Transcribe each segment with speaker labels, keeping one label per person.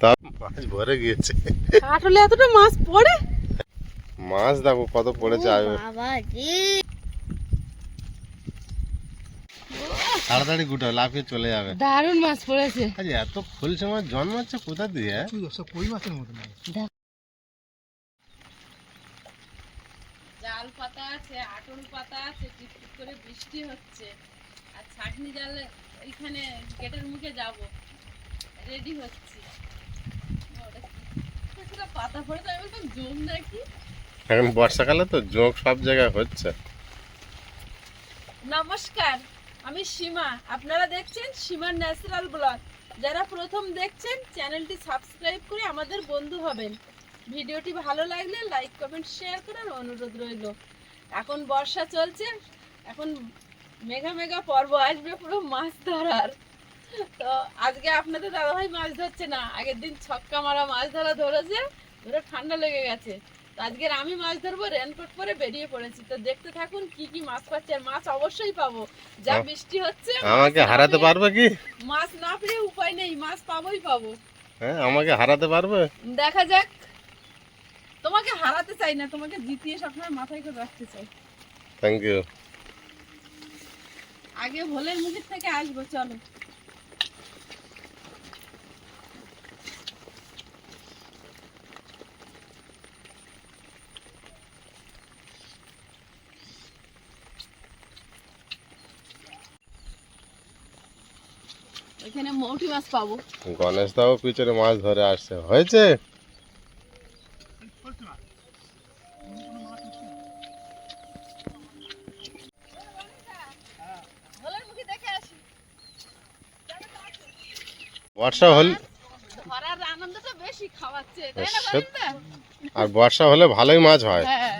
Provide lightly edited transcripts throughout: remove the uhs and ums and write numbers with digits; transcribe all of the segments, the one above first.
Speaker 1: তা মাছ ভরে গিয়েছে।
Speaker 2: কাটলে এতটা মাছ পড়ে?
Speaker 1: মাছ দেখো কত পড়েছে। তাড়াতাড়ি গুটো, লাফিয়ে চলে যাবে।
Speaker 2: দারুণ মাছ পড়েছে।
Speaker 1: আজ এত খোলসে মাছ জন্মাচ্ছে কোথা দিয়ে?
Speaker 3: কই মাছের মতো
Speaker 2: জাল পাতা আছে, আটল পাতা আছে, টিপটিপ করে বৃষ্টি হচ্ছে। আর ছাঁকনি জালে এইখানে গেটের মুখে যাব, রেডি হচ্ছি। পাতা পড়ে তো আমি বলতাম জম নাকি।
Speaker 1: এখন বর্ষাকালে তো যোগ সব জায়গায় হচ্ছে।
Speaker 2: নমস্কার, আমি সীমা। আপনারা দেখছেন সীমার ন্যাচারাল ব্লগ। যারা প্রথম দেখছেন চ্যানেলটি সাবস্ক্রাইব করে আমাদের বন্ধু হবেন। ভিডিওটি ভালো লাগলে লাইক কমেন্ট শেয়ার করার অনুরোধ রইল। এখন বর্ষা চলছে, এখন মেঘা মেঘা পর্ব আসবে পুরো মাছ ধরার। তো আজকে আপনাদের দাদাভাই মাছ ধরছে না, আগের দিন ছক্কা মারা মাছ ধরেছে, ধরে ঠান্ডা লেগে গেছে। তো আজকের আমি মাছ ধরবো, রেনকোট পরে বেরিয়ে পড়েছি। তো দেখতে থাকুন কি কি মাছ পাচ্ছি। আর মাছ অবশ্যই পাবো, যা বৃষ্টি হচ্ছে।
Speaker 1: আমাকে হারাতে পারবে কি?
Speaker 2: মাছ না পেলে উপায় নেই, মাছ পাবোই পাবো।
Speaker 1: হ্যাঁ, আমাকে হারাতে পারবে?
Speaker 2: দেখা যাক। তোমাকে হারাতে চাই না, তোমাকে জিতিয়ে সবসময় মাথায় করে রাখতে চাই।
Speaker 1: Thank you.
Speaker 2: আগে ভোলের মুখের থেকে আসবো, চলো। এখানে মৌটি মাছ পাবো।
Speaker 1: গণেশ দাও পিছনে মাছ ধরে আসছে। হয়েছে? বর্ষা হলে
Speaker 2: ধরার আনন্দটা বেশি, খাওয়াচ্ছে তাই না বাড়িতে?
Speaker 1: আর বর্ষা হলে ভালোই মাছ হয়।
Speaker 2: হ্যাঁ,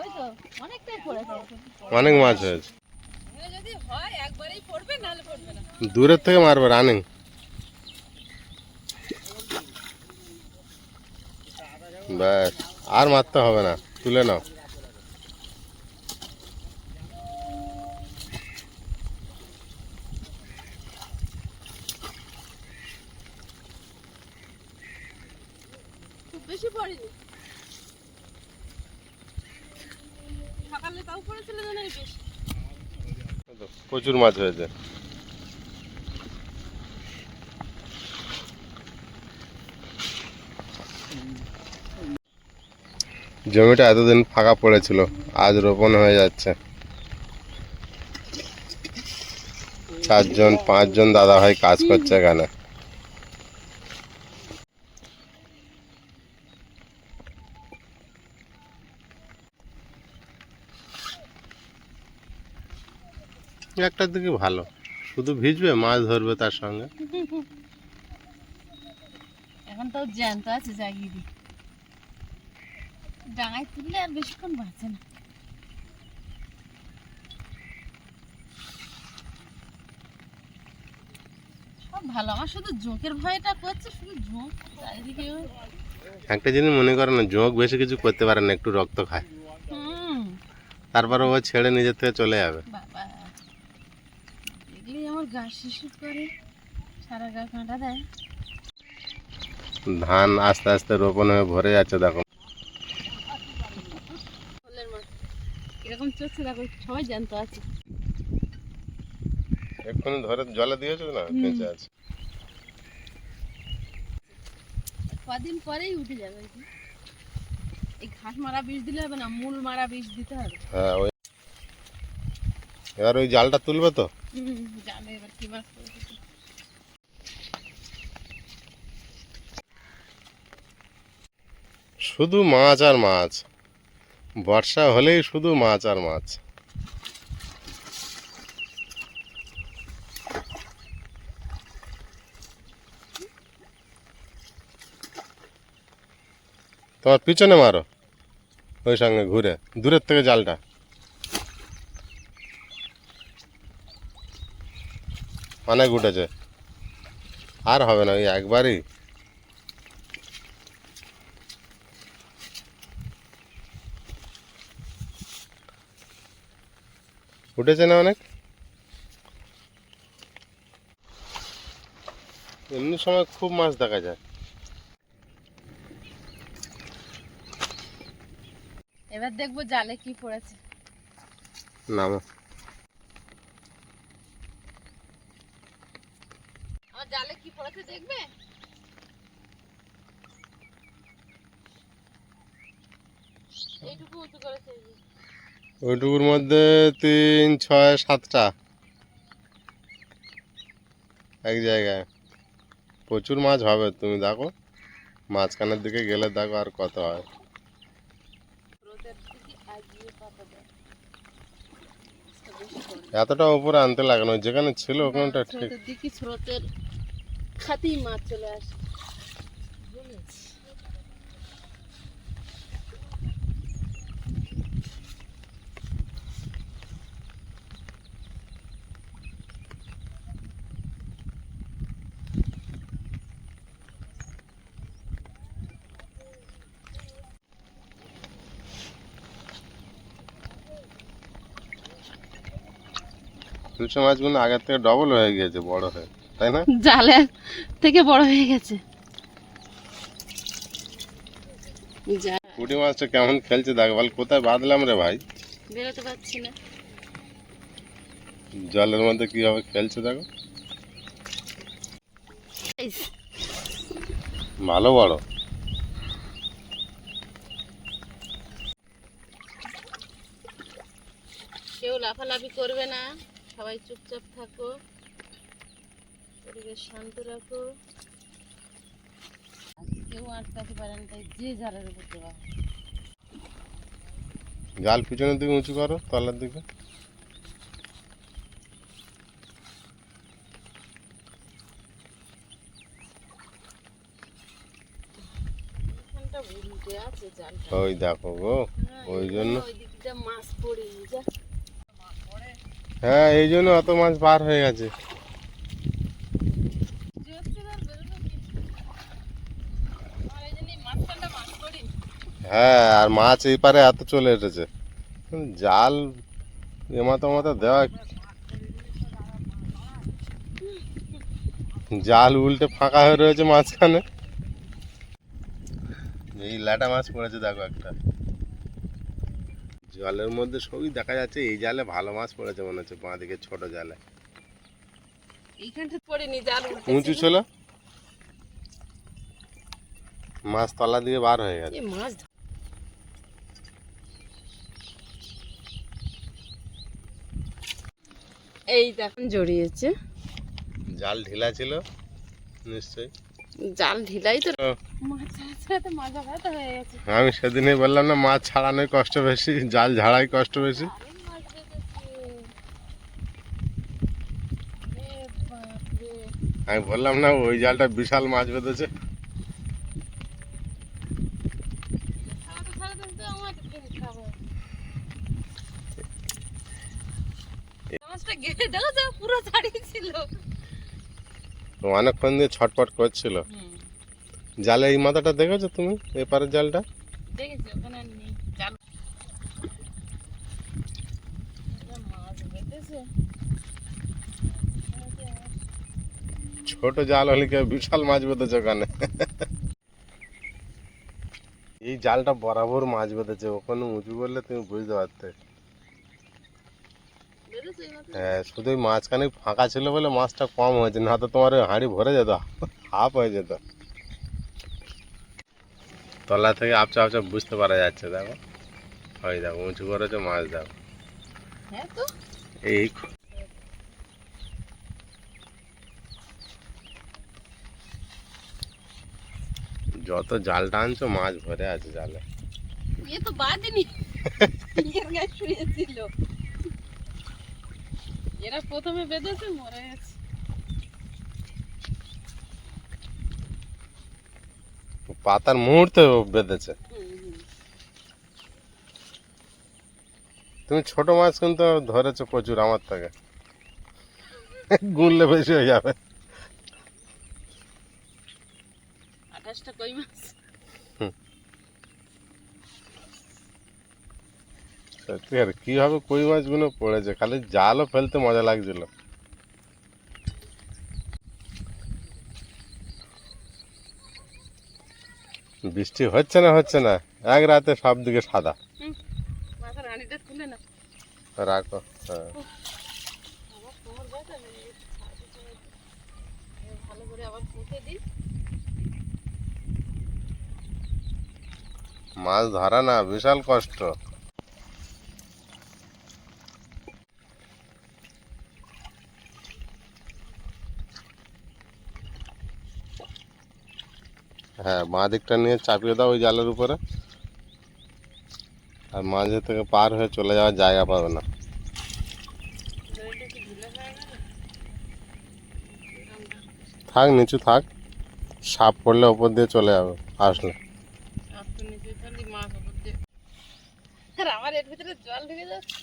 Speaker 2: ওই তো অনেকটাই পড়েছে।
Speaker 1: অনেক মাছ হয়েছে।
Speaker 2: যদি হয় একবারেই পড়বে, নাহলে পড়বে না।
Speaker 1: দূরের থেকে মারবে, রানিং। ব্যাস, আর মারতে হবে না, তুলে নাও।
Speaker 2: খুব বেশি পড়েনি, সকালে তাও পড়েছিল জানো বেশি।
Speaker 1: প্রচুর মাছ হয়েছে। জমিটা এতদিন ফাঁকা পড়েছিল, আজ রোপণ হয়ে যাচ্ছে। 4-5 জন দাদা ভাই কাজ করছে এখানে। একটার দিকে ভালো, শুধু ভিজবে, মাছ ধরবে তার সঙ্গে।
Speaker 2: এখন তো জ্যান্ত আছে, জাগিয়ে দি ডাঙায় তুললে আর বেশিক্ষণ বাঁচে না। সব ভালো, আমার শুধু জোঁকের ভয়টা করছে, শুধু জোঁক চারিদিকে।
Speaker 1: একটা জিনিস মনে করে না, যোগ বেশি কিছু করতে পারে না, একটু রক্ত খায়, তারপরে ও ছেড়ে নিজের থেকে চলে যাবে।
Speaker 2: বাবা দেখলি আমার গা শিশু করে, সারা গা কাঁটা দেয়।
Speaker 1: ধান আস্তে আস্তে রোপণ হয়ে ভরে যাচ্ছে, দেখো।
Speaker 2: এরকম চলছে, দেখো সবাই জানতো আছে।
Speaker 1: এক্ষুনি ধরে জলে দিয়েছো না, বেঁচে আছে।
Speaker 2: কদিন পরেই উঠে যাবে। এই ঘাস মারা বীজ দিলে হবে না, মূল মারা বীজ দিতে হবে।
Speaker 1: হ্যাঁ, ওই এবার ওই জালটা তুলবে তো।
Speaker 2: জানে এবার কি মাছ পড়েছে।
Speaker 1: শুধু মাছ আর মাছ, বর্ষা হলেই শুধু মাছ আর মাছ। তোমার পিছনে মারো, ওই সঙ্গে ঘুরে দূরের থেকে জালটা। অনেক উঠেছে, আর হবে না, ওই একবারই। উঠেছে না অনেক? এমনি সময় খুব মাছ দেখা যায়।
Speaker 2: এবার দেখবো জালে কি পড়েছে।
Speaker 1: নামো।
Speaker 2: আমার জালে কি পড়েছে দেখবে? এইটুকু উঁচু করেছে এই যে।
Speaker 1: ওইটুকুর মধ্যে 3, 6, 7টা এক জায়গায়। প্রচুর মাছ হবে, তুমি দেখো মাঝখানের দিকে গেলে দেখো আর কত হয়।
Speaker 2: স্রোতের দিকে আগিয়ে পাতা দেয়। আজকে বেশি পড়ে।
Speaker 1: এতটা উপরে আনতে লাগে না, যেখানে ছিল ওখানটা ঠিক।
Speaker 2: স্রোতের দিকে স্রোতের খাতেই মাছ চলে আসে। বুঝেছি।
Speaker 1: ইলিশ মাছগুলো আগের থেকে ডবল হয়ে গিয়েছে, বড় হয়ে, তাই না?
Speaker 2: জালে থেকে বড় হয়ে গেছে।
Speaker 1: পুঁটি মাছটা কেমন খেলছে দেখ, বল কোথায় বাঁধলাম রে ভাই।
Speaker 2: বেরোতে পারছি না।
Speaker 1: জলের মধ্যে কিভাবে খেলছে দেখো, ভালো বড়।
Speaker 2: কেউ লাফালাফি করবে না, সবাই চুপচাপ থাকো, পরিবেশ শান্ত রাখো। কেউ আটকাতে পারে না, তাই যে জালের উপর দেওয়া হয়।
Speaker 1: জাল পিছনের দিকে উঁচু করো, তলার দিকে।
Speaker 2: এখানটা উল্টে আছে জালটা।
Speaker 1: ওই দেখো গো, ওই জন্য।
Speaker 2: ওই দিকটা মাছ পড়ে যা।
Speaker 1: হ্যাঁ, এই জন্য অত মাছ পার হয়ে গেছে। হ্যাঁ, আর মাছ এই পারে এত চলে এসেছে। জাল এমাথা মাথা দেওয়া, জাল উল্টে ফাঁকা হয়ে রয়েছে মাঝখানে। এই ল্যাটা মাছ পড়েছে দেখো একটা, জলের মধ্যে সবই দেখা যাচ্ছে। এই জালে ভালো মাছ পড়েছে মনে হচ্ছে, বাঁ দিকে ছোট জালে।
Speaker 2: এইখানটা পড়েনি, জাল
Speaker 1: উঁচু ছিল, মাছ তলা দিয়ে বার হয়ে গেছে।
Speaker 2: মাছ এই দেখুন জড়িয়েছে।
Speaker 1: জাল ঢিলা ছিল নিশ্চয়ই।
Speaker 2: জাল ঢিলাই তো
Speaker 1: ও,
Speaker 2: মাছ ছাড়াতে মাজা ব্যথা হয়ে গেছে।
Speaker 1: আমি সেদিনই বললাম না, মাছ ছাড়ানোই কষ্ট বেশি, জাল ঝাড়াই কষ্ট বেশি।
Speaker 2: দারুণ মাছ বেঁধেছে। এ বাপরে।
Speaker 1: আমি বললাম না, ওই জালটা বিশাল মাছ বেঁধেছে।
Speaker 2: ছাড়াতে ছাড়াতে তো আমার পেট খাবো। মাছটা গেড়ে দেখো যা পুরো ছাড়িয়েছিল।
Speaker 1: অনেকক্ষণ দিয়ে ছটপট করছিল। জালে এই মাথাটা দেখেছো তুমি, এপারের জালটা?
Speaker 2: দেখেছি, ওখানে আর নেই জাল। মাছ বেঁধেছে।
Speaker 1: ছোট জাল হলে কি বিশাল মাছ বেঁধেছে ওখানে। এই জালটা বরাবর মাছ বেঁধেছে, ওখানে উঁচু করলে তুমি বুঝতে পারতে। হ্যাঁ, শুধু ওই মাঝখানে ফাঁকা ছিল বলে মাছটা কম হয়েছে, না তো তোমার ওই হাঁড়ি ভরে যেত, হাফ হয়ে যেত। তলা থেকে আপচা আপচা বুঝতে পারা যাচ্ছে দেখো। ওই দেখো উঁচু করেছে মাছ দেখো।
Speaker 2: হ্যাঁ তো
Speaker 1: এই যত জাল টানছো মাছ ভরে আছে জালে।
Speaker 2: ये तो বাঁধেনি, এর গায়ে শুয়েছিল। এরা প্রথমে বেঁধেছে, মরে গেছে।
Speaker 1: পাতার মুহূর্তে বেঁধেছে। তুমি ছোট মাছ কিন্তু ধরেছো প্রচুর আমার থেকে, গুনলে বেশি হয়ে যাবে।
Speaker 2: 28টা কই মাছ।
Speaker 1: সত্যি আর কিভাবে কই মাছগুলো পড়েছে, খালি জালও ফেলতে মজা লাগছিল। বৃষ্টি হচ্ছে না, এক রাতে সব দিকে সাদা।
Speaker 2: মাথার হাঁড়িটা তুলে না।
Speaker 1: রাখো। হ্যাঁ,
Speaker 2: আমার কোমর ব্যথা নেই, ভালো করে আবার পুঁতে দিই।
Speaker 1: মাছ ধরা না বিশাল কষ্ট। হ্যাঁ, বাঁ দিকটা নিয়ে চাপিয়ে দাও ওই জালের উপরে, আর মাঝে থেকে পার হয়ে চলে যাওয়ার জায়গা পাবে না। থাক, নিচু থাক, সাপ পড়লে ওপর দিয়ে চলে যাবে আসলে।
Speaker 2: আর আমার এর ভিতরে জল ঢুকে যাচ্ছে।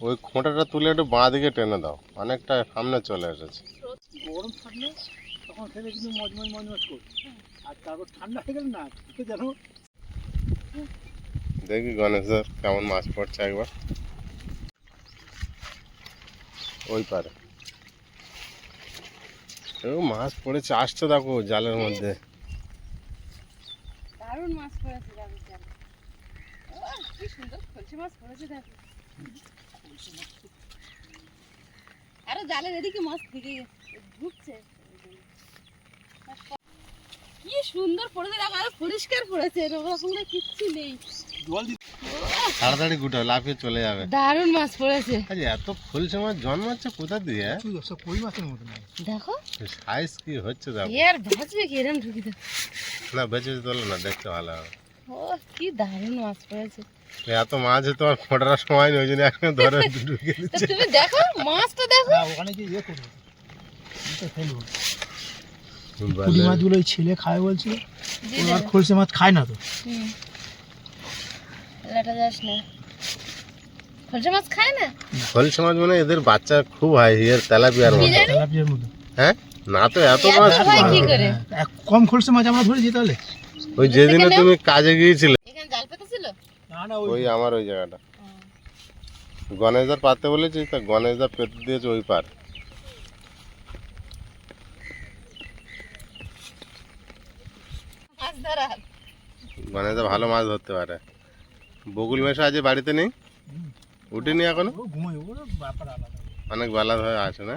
Speaker 1: ওই খোঁটাটা তুলে একটু বাঁ দিকে টেনে দাও, অনেকটা সামনে চলে এসেছে।
Speaker 3: গরম থাকলে তখন খেলে কিন্তু মজমজ করবে, আর তারপর ঠান্ডা হয়ে গেলে না খেতে যেন।
Speaker 1: দেখি গণেশের কেমন মাছ পড়ছে একবার ওই পারে। মাছ পড়েছে, আসছে দেখো জালের মধ্যে।
Speaker 2: দারুণ মাছ পড়েছে জালের জালে। কি সুন্দর খলসি মাছ পড়েছে দেখো। আরো জালের এদিকে মাছ থেকে ঢুকছে। কি সুন্দর পড়েছে দেখো, আরো পরিষ্কার পড়েছে, এরকম করে কিচ্ছু নেই।
Speaker 3: জল দিতে
Speaker 1: তাড়াতাড়ি গুটাও, লাফিয়ে চলে যাবে।
Speaker 2: দারুণ মাছ পড়েছে।
Speaker 1: আরে এত ফুলসে মাছ জন্মাচ্ছে কোথা দিয়ে?
Speaker 3: সব কই মাছের মতো না।
Speaker 2: দেখো
Speaker 1: সাইজ কি হচ্ছে দেখো।
Speaker 2: এর ভাজবে কি এরকম ঢুকি দেখ।
Speaker 1: না বেঁচে তোলো না, দেখতে ভালো হবে।
Speaker 2: ও কি দারুণ মাছ পড়েছে।
Speaker 1: এত মাছ তোমার ফোটার সময় নেই, ওই জন্য এখন ধরে ঢুকে
Speaker 2: তা
Speaker 1: দিচ্ছে।
Speaker 2: তুমি দেখো মাছটা দেখো।
Speaker 3: না ওখানে গিয়ে ইয়ে করবো, এটা ফেলবো। পুঁটি মাছগুলো ওই ছেলে খায় বলছিল, ওরা আর খলসে মাছ খায় না তো।
Speaker 2: লাটা যাস না, খলসে মাছ খায় না।
Speaker 1: খলসে মাছ মানে এদের বাচ্চা খুব হয়, এর তেলাপিয়ার মতো।
Speaker 3: তেলাপিয়ার মতো।
Speaker 1: হ্যাঁ, না তো এত মাছ
Speaker 2: এত হয় কি করে?
Speaker 3: কম খলসে মাছ আমরা ধরেছি তাহলে।
Speaker 1: ওই যেদিনে তুমি কাজে গিয়েছিলে,
Speaker 2: এখানে জাল পেতেছিল।
Speaker 3: না না
Speaker 1: ওই আমার ওই জায়গাটা গণেশদার পাতে বলেছি, তা গণেশদার পেতে দিয়েছে ওই পার।
Speaker 2: মাছ ধরা।
Speaker 1: গণেশদা ভালো মাছ ধরতে পারে। বকুল মেশো আজ বাড়িতে নেই, উঠিনি এখনো,
Speaker 3: ও ঘুমোয়, ওর ব্যাপার আলাদা।
Speaker 1: অনেক বেলা হয়ে আছে না।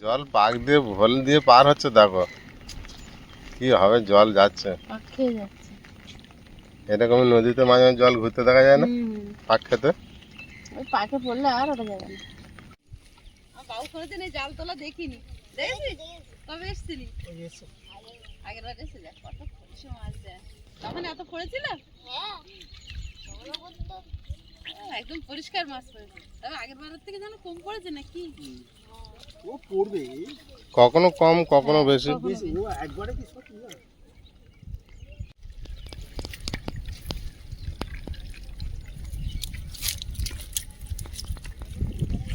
Speaker 1: জল পাক দিয়ে ভোল দিয়ে পার হচ্ছে দেখো কি হবে, জল যাচ্ছে।
Speaker 2: পাক খেয়ে যাচ্ছে।
Speaker 1: এরকম নদীতে মাঝে মাঝে জল ঘুরতে দেখা যায় না পাক খেতে।
Speaker 2: ওই পাকে পড়লে আর ওটা যাবে না। আমার বাবু কোনোদিন এই জাল তোলা দেখিনি। দেখেছিস? কবে এসেছিলি?
Speaker 3: ওই এসে
Speaker 2: আগের বার এসে দেখ কত খলসে মাছ দেয়। তখন এত পড়েছিল? একদম পরিষ্কার মাছ পড়েছে। তবে আগের বারের থেকে যেন কম পড়েছে নাকি?
Speaker 3: ও পড়বে
Speaker 1: কখনো কম কখনো বেশি।
Speaker 3: বেশি, ও একবারে কি সব কি হয়?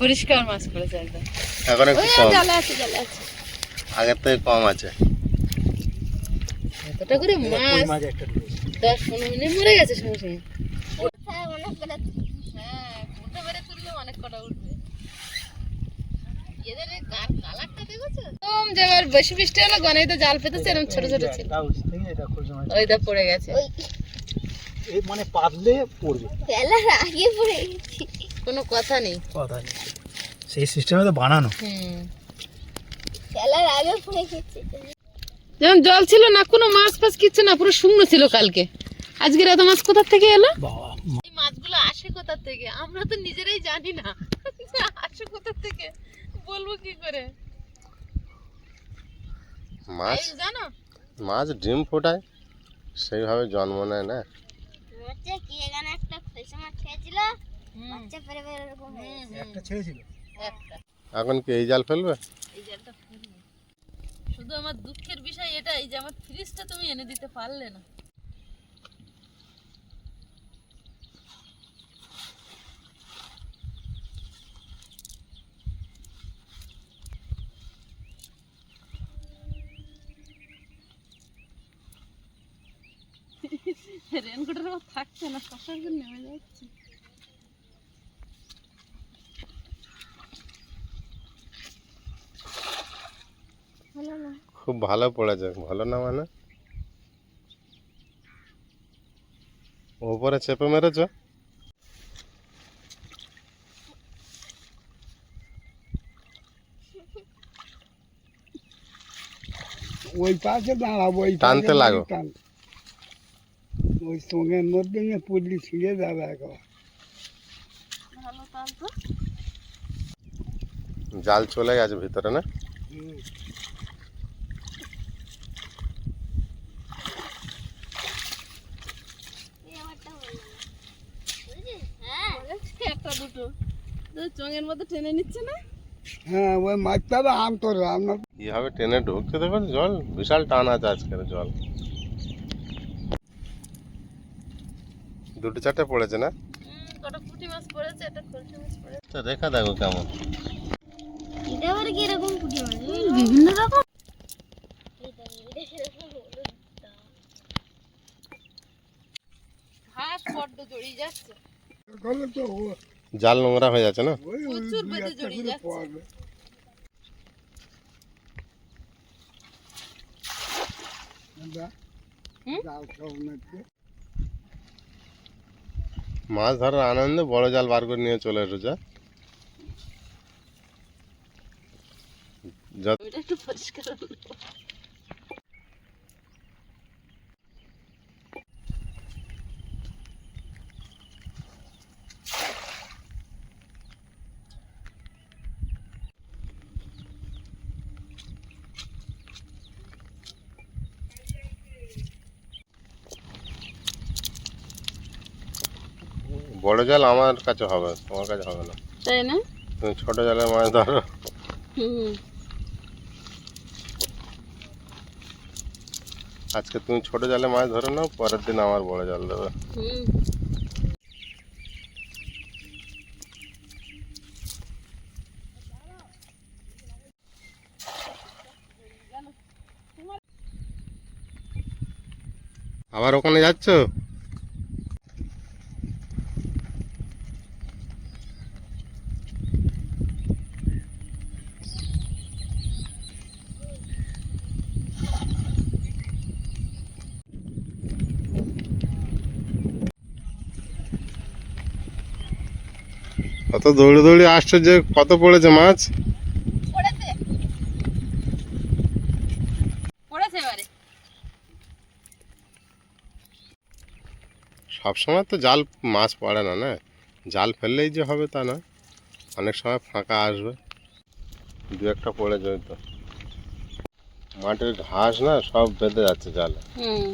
Speaker 2: পরিষ্কার মাছ পড়েছে একদম।
Speaker 1: এখন একটু
Speaker 2: ওই
Speaker 1: কম,
Speaker 2: জালে আছে জালে আছে।
Speaker 1: আগের থেকে কম আছে।
Speaker 2: এতটা করে
Speaker 3: কই
Speaker 2: মাছ
Speaker 3: মাছ একটা ঢুকেছে।
Speaker 2: 10-15 মিনিট মরে গেছে সঙ্গে সঙ্গে। হ্যাঁ ফুটে বেড়ে তুললে অনেক কটা উঠবে। এদের এই কালারটা দেখেছো? একদম যেবার বেশি বৃষ্টি হলো গনেই তো জাল পেতেছে, এরকম ছোট ছোট ছিল।
Speaker 3: তাও থেকে এটা খলসে মাছ।
Speaker 2: ওইটা পড়ে গেছে।
Speaker 3: এই মানে পাতলে পড়বে,
Speaker 4: ফেলার আগে পড়ে গেছি।
Speaker 2: কোনো কথা নেই।
Speaker 3: কথা নেই। সেই সিস্টেমে তো বানানো।
Speaker 4: ফেলার আগে পড়ে গেছি।
Speaker 2: যেমন জল ছিল না, কোনো মাছ ফাছ কিচ্ছু না, পুরো শুকনো ছিল কালকে। আজকের এত মাছ কোথা থেকে এলো?
Speaker 3: বাবা
Speaker 2: এই মাছগুলো আসে কোথা থেকে আমরা তো নিজেরাই জানি না। আসে কোথা থেকে বলবো কি করে?
Speaker 1: মাছ
Speaker 2: এই জানো
Speaker 1: মাছ ডিম ফোটায়, সেইভাবে জন্ম নেয় না।
Speaker 4: হচ্ছে কি এখানে একটা খলসে মাছ খেয়েছিল, বাচ্চা পেরে পেরে এরকম হয়ে গেছে।
Speaker 3: একটা ছেড়েছিল।
Speaker 2: একটা
Speaker 1: এখন কি এই জাল ফেলবে?
Speaker 2: এই জালটা ফুরিয়ে। শুধু আমার দুঃখের বিষয় এটাই যে আমার ফ্রিজটা তুমি এনে দিতে পারলে না। রেনকোটের আমার থাকছে না, শশার জন্য নেমে যাচ্ছে। ভালো না?
Speaker 1: খুব ভালো পড়েছে। ভালো না মানে ওপরে চেপে মেরেছ।
Speaker 3: ওই পাশে দাঁড়াবো, ওই
Speaker 1: টানতে লাগো।
Speaker 3: ওই সঙ্গের মধ্যে পুলি ছিঁড়ে যাবে একবার।
Speaker 2: ভালো তাল তো।
Speaker 1: জাল চলে গেছে ভিতরে না?
Speaker 4: এই আমারটা হলো না। বুঝেছিস? হ্যাঁ
Speaker 2: একটা দুটো তো চোঙের মধ্যে টেনে নিচ্ছে না।
Speaker 3: হ্যাঁ, ওই মাছটা তো আম তোর আমরা
Speaker 1: কিভাবে টেনে ঢুকতে দেখো জল, বিশাল টান আছে আজকের জল। দুটো চারটে পড়েছে না?
Speaker 2: কটা পুঁটি মাছ পড়েছে, একটা খলসে মাছ পড়েছে।
Speaker 1: তো রেখা দেখো কেমন।
Speaker 4: এটা আবার কি রকম পুঁটি মাছ?
Speaker 2: বিভিন্ন রকম।
Speaker 4: এটা কিরকম হলুদটা।
Speaker 2: ঘাস বড্ড জড়িয়ে যাচ্ছে,
Speaker 3: গেলে তো
Speaker 1: জাল নোংরা হয়ে যাচ্ছে না?
Speaker 3: ওই
Speaker 2: প্রচুর
Speaker 3: দুই
Speaker 2: বেঁধে
Speaker 3: একটা
Speaker 2: জড়িয়ে
Speaker 3: করে
Speaker 2: যাচ্ছে।
Speaker 3: পড়বে।
Speaker 2: হুম?
Speaker 3: জাল সব নাকি
Speaker 1: মাছ ধরার আনন্দে বড় জাল বার করে নিয়ে চলে এসেছে। যত
Speaker 2: ওইটা একটু পরিষ্কার হলো।
Speaker 1: বড় জাল আমার কাছে হবে, তোমার কাছে হবে না।
Speaker 2: তাই না?
Speaker 1: তুমি ছোট জালে মাছ ধরো।
Speaker 2: হুম।
Speaker 1: আজকে তুমি ছোট জালে মাছ ধরে নাও, পরের দিন আমার বড় জাল দেবে।
Speaker 2: হুম।
Speaker 1: আবার ওখানে যাচ্ছ? কত দৌড়ে দৌড়ে আসছো যে, কত পড়েছে মাছ?
Speaker 2: পড়েছে পড়েছে এবারে।
Speaker 1: সবসময় তো জাল মাছ পড়ে না, না জাল ফেললেই যে হবে তা না, অনেক সময় ফাঁকা আসবে, দু একটা পড়ে যায় তো। মাটির ঘাস না সব বেঁধে যাচ্ছে জালে।
Speaker 2: হুম।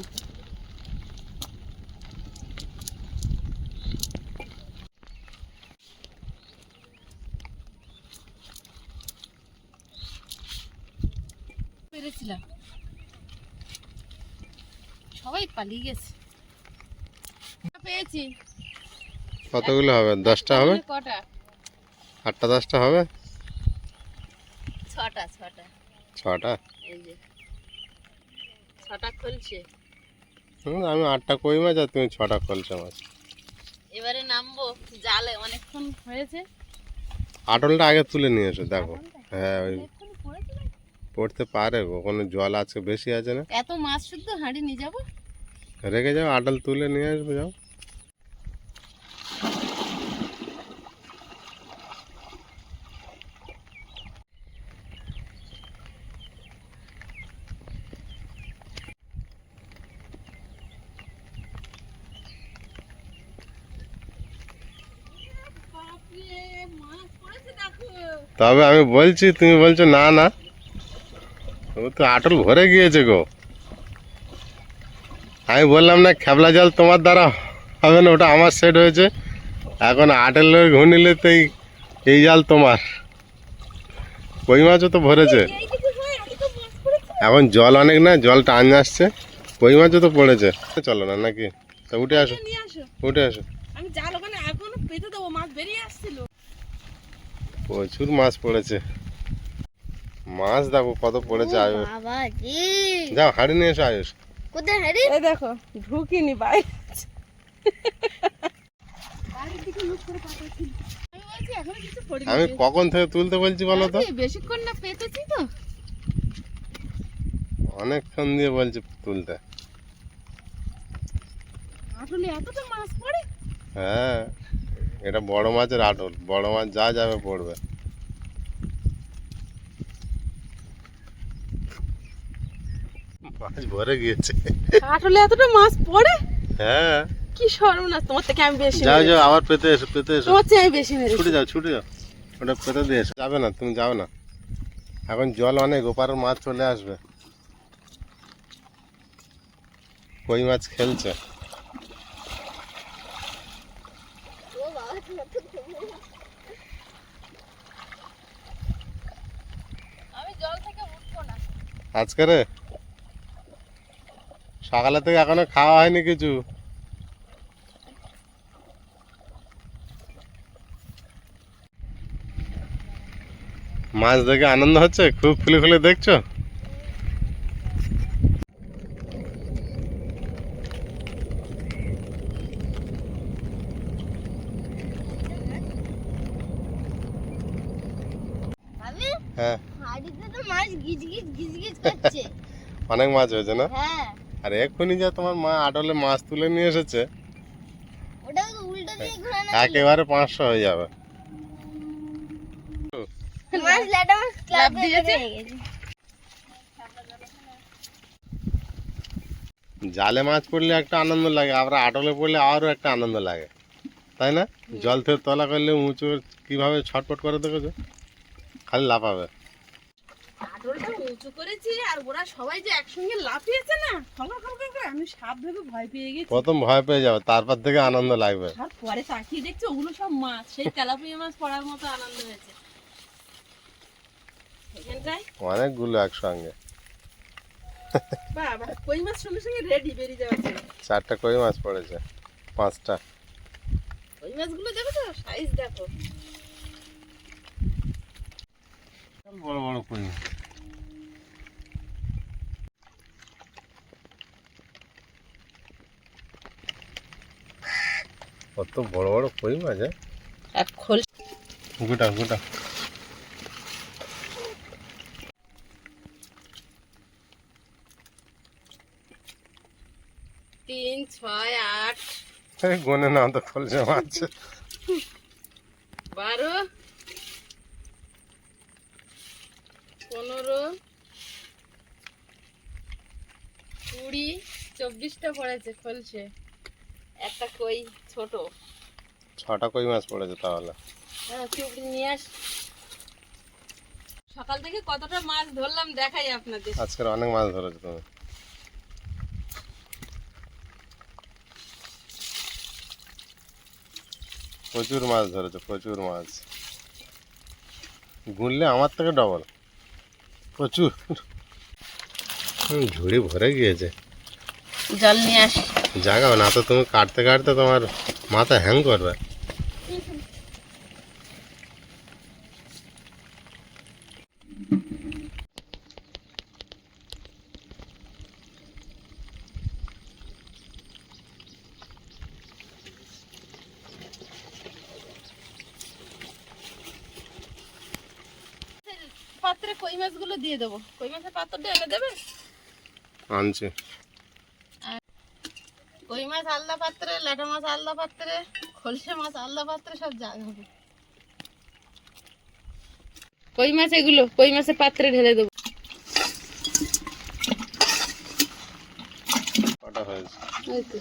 Speaker 2: পেরেছিলাম, সবাই পালিয়ে গেছে। পেয়েছি।
Speaker 1: কতগুলো হবে? 10টা হবে?
Speaker 2: কটা?
Speaker 1: 8টা 10টা হবে?
Speaker 2: ছটা ছটা।
Speaker 1: 6টা?
Speaker 2: এই যে ছটা খুলছে।
Speaker 1: আমি 8টা কই মাছ আর তুমি 6টা খলছে মাছ।
Speaker 2: এবারে নামবো জালে, অনেকক্ষণ হয়েছে।
Speaker 1: আটলটা আগে তুলে নিয়ে এসো দেখো। হ্যাঁ ওই
Speaker 2: অনেকক্ষণ পড়েছে না?
Speaker 1: পড়তে পারে গো, কোনো জল আজকে বেশি আছে না।
Speaker 2: এত মাছ শুদ্ধ হাঁড়ি নিয়ে যাবো।
Speaker 1: রেখে যাও, আটল তুলে নিয়ে আসবে যাও।
Speaker 2: বাপরে, মাছ পড়েছে দেখো।
Speaker 1: তবে আমি বলছি, তুমি বলছো না না, ও তো আটল ভরে গিয়েছে গো। আমি বললাম না খেপলা জাল তোমার দ্বারা হবে না, ওটা আমার সেট হয়েছে। এখন আটলের ঘুনিলে তো এই জাল তোমার। কই মাছও তো ভরেছে।
Speaker 2: এইদিকে হয়, এদিকে মাছ পড়েছে।
Speaker 1: এখন জল অনেক না, জল টান আসছে, কই মাছও তো পড়েছে। চলো না নাকি? তা উঠে আসো,
Speaker 2: নিয়ে আসো।
Speaker 1: উঠে আসো।
Speaker 2: আমি জাল ওখানে এখনো পেতে দেবো, মাছ বেরিয়ে আসছিল।
Speaker 1: প্রচুর মাছ পড়েছে। মাছ দেখো কত পড়েছে। আয়ুষ
Speaker 4: বাবা জি,
Speaker 1: যাও হাড়ি নিয়ে এসো আয়ুষ।
Speaker 4: কোথায় হারি?
Speaker 2: এই দেখো ঢুকিনি বাইরে। বলছি এখনো কিছু পড়িনি।
Speaker 1: আমি কখন থেকে তুলতে বলছি বলো তো?
Speaker 2: বেশিক্ষণ না পেতেছি তো।
Speaker 1: অনেকক্ষণ দিয়ে বলছি তুলতে।
Speaker 2: আসলে এতটা মাছ পড়ে?
Speaker 1: হ্যাঁ, এটা বড় মাছের আটল, বড় মাছ যা যাবে পড়বে। মাছ ভরে গিয়েছে।
Speaker 2: আসলে এতটা মাছ পড়ে?
Speaker 1: হ্যাঁ,
Speaker 2: কি সর্বনাশ, তোমার থেকে আমি বেশি
Speaker 1: যাও
Speaker 2: মেরেছি।
Speaker 1: যাও আবার পেতে এসো, পেতে এসো।
Speaker 2: তোমার চেয়ে আমি বেশি মেরেছি।
Speaker 1: ছুটে যাও ওটা পেতে দিয়ে এসো। যাবে না, তুমি যাও না, এখন জল অনেক, ওপারের মাছ চলে আসবে। কই মাছ খেলছে।
Speaker 4: ও বাবা
Speaker 2: আমি জল থেকে উঠবো না।
Speaker 1: আজকে রে সকালে থেকে এখনো খাওয়া হয়নি কিছু। মাছ দেখে আনন্দ হচ্ছে, খুব খুলে খুলে দেখছো।
Speaker 4: ভাবি
Speaker 1: হ্যাঁ,
Speaker 4: হাড়িতে তো মাছ গিজ গিজ করছে।
Speaker 1: অনেক মাছ হয়েছে না?
Speaker 4: হ্যাঁ,
Speaker 1: আর এক্ষুনি যা তোমার মা আটলে মাছ তুলে নিয়ে এসেছে,
Speaker 4: ওটা তো উল্টো দিয়ে ঘোরানো
Speaker 1: একেবারে 500 হয়ে যাবে।
Speaker 4: মাছ ল্যাটা মাছ
Speaker 2: লাফ
Speaker 4: লাফ
Speaker 2: দিয়েছে?
Speaker 4: দিয়ে গেছে।
Speaker 1: জালে মাছ পড়লে একটা আনন্দ লাগে, আবার আটলে পড়লে আরও একটা আনন্দ লাগে, তাই না? জল থেকে তলা করলে উঁচু কিভাবে ছটপট করে দেখেছো, খালি লাফাবে।
Speaker 2: আটলটা উঁচু করেছি আর ওরা সবাই যে একসঙ্গে লাফিয়েছে না, খবর খবর করে আমি সাপ ভেবে ভয় পেয়ে গেছি।
Speaker 1: প্রথম ভয় পেয়ে যাবে, তারপর থেকে আনন্দ লাগবে।
Speaker 2: আর পরে তাকিয়ে দেখছি ওগুলো সব মাছ, সেই তেলাপিয়া মাছ পড়ার মতো আনন্দ হয়েছে এখানটায়।
Speaker 1: অনেকগুলো একসঙ্গে।
Speaker 2: বাবা, কই মাছ সঙ্গে সঙ্গে রেডি বেরিয়ে যাচ্ছে।
Speaker 1: 4টা কই মাছ পড়েছে, 5টা।
Speaker 2: ওই মাছগুলো দেখো তো, সাইজ দেখো।
Speaker 1: বড় বড় কই মাছ। কত বড় বড় কই মাছ, হ্যাঁ?
Speaker 2: আর খোল
Speaker 1: গোটা গোটা।
Speaker 2: 3, 6, 8,
Speaker 1: গনে নাও তো খলসে মাছ।
Speaker 2: 12, 15, 20, 24টা পড়েছে খোলসে। একটা কই ছোট।
Speaker 1: 6টা কই মাছ পড়েছে তাহলে।
Speaker 2: হ্যাঁ, চুপড়ি নিয়ে আস। সকাল থেকে কতটা মাছ ধরলাম দেখাই আপনাদের।
Speaker 1: আজকের অনেক মাছ ধরেছো তুমি। প্রচুর মাছ ধরেছো, প্রচুর মাছ। গুনলে আমার থেকে ডবল, প্রচুর। ঝুড়ি ভরে গিয়েছে।
Speaker 2: জল নিয়ে আস।
Speaker 1: জাগাও না তো, তুমি কাটতে কাটতে তোমার মাথা হ্যাং করবে।
Speaker 2: পাত্রে কই মাছগুলো দিয়ে দেবো। কই মাছের পাত্রটা এনে দেবে?
Speaker 1: আনছি।
Speaker 2: কই মাছ আলাদা পাত্রে, ল্যাটা মাছ আলাদা পাত্রে, খলসে মাছ আলাদা পাত্রে, সব জায়গা হবে। কই মাছ এগুলো কই মাছের পাত্রে ঢেলে দেবো।
Speaker 1: কটা হয়েছে?
Speaker 2: ওই তো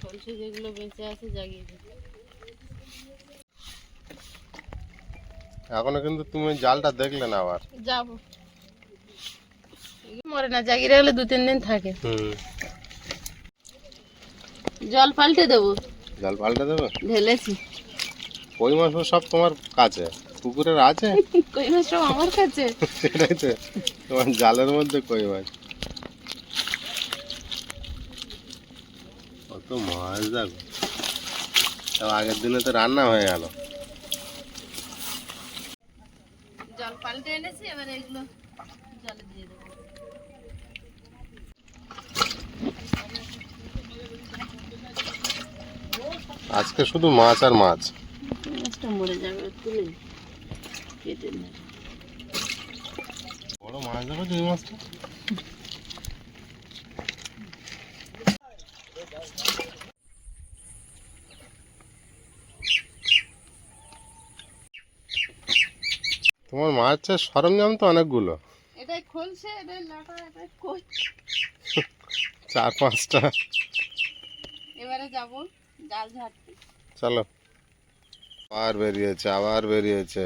Speaker 2: খলসে যেগুলো বেঁচে আছে জাগিয়ে দেবো।
Speaker 1: এখনো কিন্তু তুমি জালটা দেখলে না আবার।
Speaker 2: যাবো, মরে না, জাগিয়ে রাখলে 2-3 দিন থাকে। জল পাল্টে দেবো।
Speaker 1: জাল পাল্টে দেবে?
Speaker 2: ঢেলেছি।
Speaker 1: কই মাছ সব তোমার কাছে পুকুরের আছে?
Speaker 2: কই মাছ সব আমার কাছে।
Speaker 1: সেটাই তো, তোমার জালের মধ্যে কই মাছ। কত মাছ দেখো, তাও আগের দিনে তো রান্না হয়ে গেল।
Speaker 2: জল পাল্টে এনেছি, এবার এগুলো জলে দিয়ে দেবো।
Speaker 1: আজকে শুধু মাছ আর মাছ।
Speaker 2: মাছটা মরে যাবে, তুলে কেটে নেব।
Speaker 1: বড় মাছ দেখো এই মাছটা। তোমার মাছের সরঞ্জাম তো অনেকগুলো,
Speaker 2: এটাই খোলছে, এটাই লাটা, এটাই কোচ।
Speaker 1: 4-5টা।
Speaker 2: এবারে যাব জাল ঝাড়তে।
Speaker 1: চলো। আবার বেরিয়েছে, আবার বেরিয়েছে।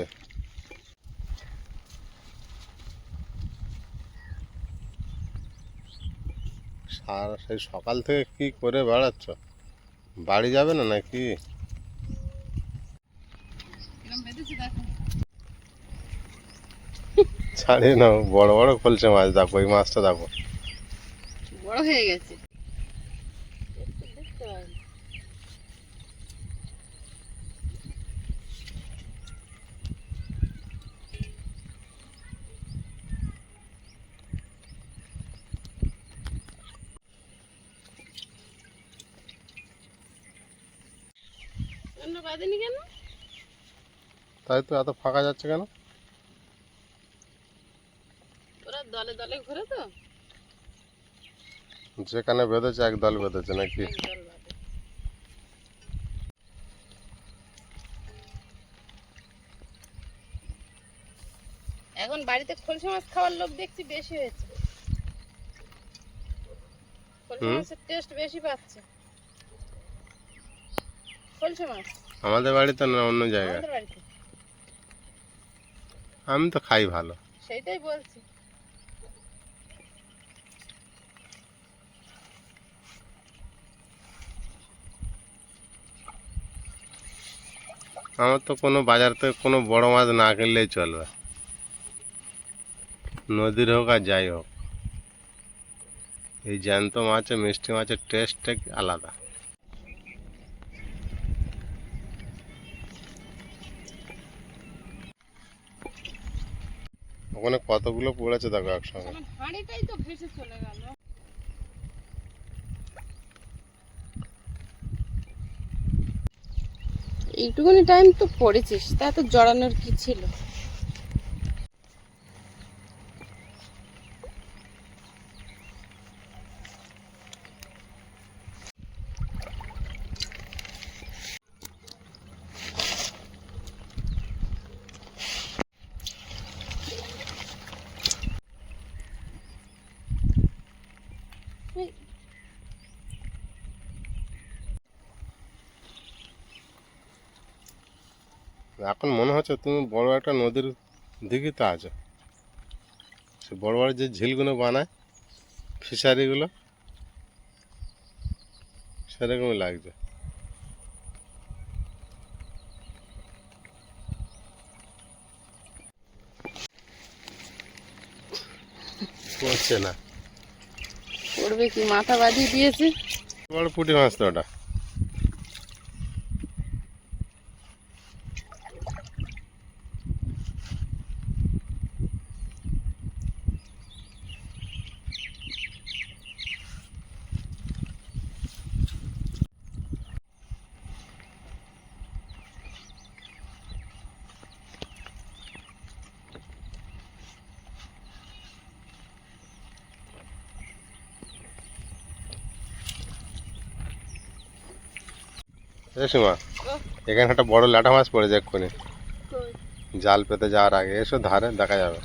Speaker 1: সেই সকাল থেকে কি করে বেড়াচ্ছ? বাড়ি যাবে না নাকি?
Speaker 2: এরকম বেঁধেছে দেখো।
Speaker 1: ছাড়িয়ে নাও, বড় বড় খলছে মাছ দেখো, এই মাছটা দেখো।
Speaker 2: বড় হয়ে গেছে। দেখতে পাবে। অন্য বাঁধেনি কেন?
Speaker 1: তাই তো এত ফাঁকা যাচ্ছে কেন?
Speaker 2: ওরা দলে দলে ঘুরে তো,
Speaker 1: যেখানে বেঁধেছে একদল বেঁধেছে নাকি?
Speaker 2: একদল বাঁধে। এখন বাড়িতে খলসা মাছ খাওয়ার লোক দেখছি বেশি হয়েছে। খলসা
Speaker 1: হুম।
Speaker 2: মাছের টেস্ট বেশি পাচ্ছে। খলসা মাছ
Speaker 1: আমাদের বাড়িতে না, অন্য জায়গায়।
Speaker 2: আমাদের বাড়িতে
Speaker 1: আমি তো খাই ভালো।
Speaker 2: সেইটাই বলছি।
Speaker 1: আমার তো কোনো বাজার থেকে কোনো বড় মাছ না কিনলেই চলবে, নদীর হোক আর যাই হোক। এই জ্যান্ত মাছের, মিষ্টি মাছের টেস্টটা আলাদা। ওখানে কতগুলো পড়েছে দেখো একসঙ্গে।
Speaker 2: আমার হাঁড়িটাই তো ভেসে চলে গেল। এইটুকুনি টাইম তো পড়েছিস, তা তো জড়ানোর কি ছিল?
Speaker 1: এখন মনে হচ্ছে তুমি বড় একটা নদীর দিঘিতে আছো। সে বড় বড় যে ঝিলগুলো বানায়, ফিশারিগুলো, সেরকমই লাগছে। পড়ছে না।
Speaker 2: পড়বে কি, মাথা বাঁধিয়ে দিয়েছে।
Speaker 1: বড় পুঁটি মাছ তো ওটা। সীমা, এখানে একটা বড় ল্যাটা মাছ পড়েছে এক্ষুনি, জাল পেতে যাওয়ার আগে। এসো ধারে, দেখা যাবে।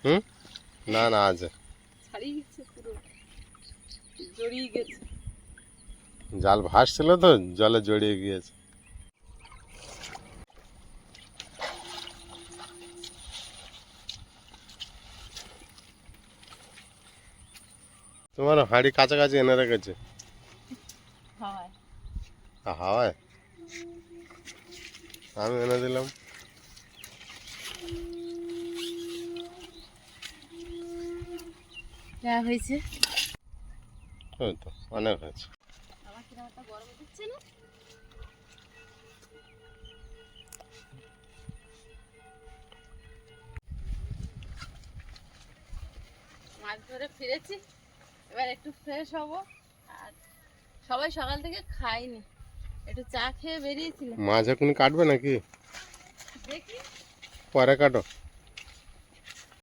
Speaker 1: হুম, না না, আছে।
Speaker 2: ছাড়িয়ে গেছে, পুরো জড়িয়ে গেছে।
Speaker 1: জাল ভাসছিল তো, জলে জড়িয়ে গিয়েছে। তোমার হাঁড়ি কাছাকাছি এনে রেখেছে।
Speaker 2: হাওয়ায়
Speaker 1: হাওয়ায় আমি এনে দিলাম।
Speaker 2: যা হয়েছে।
Speaker 1: ওই তো অনেক হয়েছে।
Speaker 2: আমার কিরকম একটা গরম দিচ্ছে না? মাছ ধরে ফিরেছি, এবার একটু ফ্রেশ হব। আর সবাই সকাল থেকে খাইনি, একটু চা খেয়ে বেরিয়েছিলাম।
Speaker 1: মাছ এখন কাটবে নাকি?
Speaker 2: দেখি
Speaker 1: পরে কাটো।